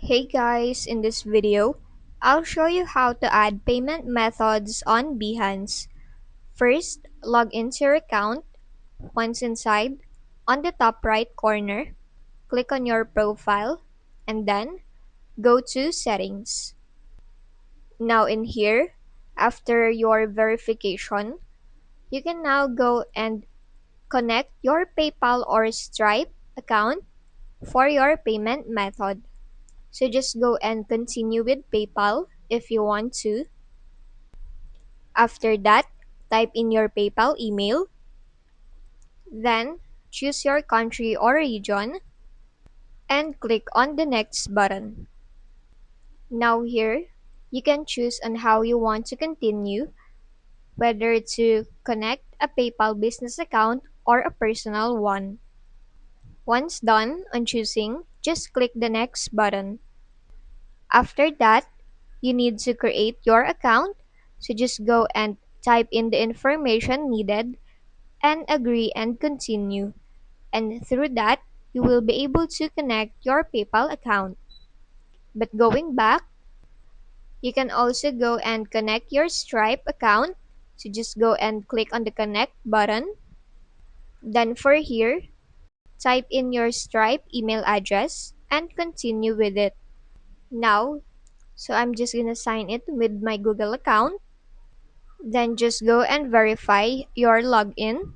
Hey guys, in this video, I'll show you how to add payment methods on Behance. First, log into your account. Once inside, on the top right corner, click on your profile and then go to Settings. Now in here, after your verification, you can now go and connect your PayPal or Stripe account for your payment method. So just go and continue with PayPal if you want to. After that, type in your PayPal email. Then choose your country or region and click on the next button. Now here, you can choose on how you want to continue, whether to connect a PayPal business account or a personal one. Once done on choosing, just click the next button. After that, you need to create your account, so just go and type in the information needed and agree and continue. And through that, you will be able to connect your PayPal account. But going back, you can also go and connect your Stripe account. So just go and click on the connect button. Then for here, type in your Stripe email address and continue with it. Now, so I'm just gonna sign it with my Google account. Then just go and verify your login.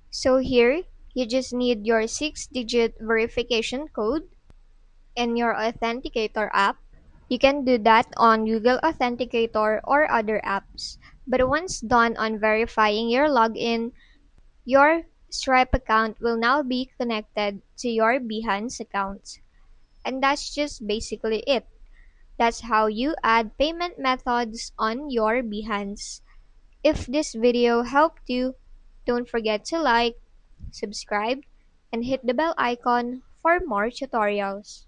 So here, you just need your 6-digit verification code and your Authenticator app. You can do that on Google Authenticator or other apps. But once done on verifying your login, your Stripe account will now be connected to your Behance account. And that's just basically it. That's how you add payment methods on your Behance. If this video helped you, don't forget to like, subscribe, and hit the bell icon for more tutorials.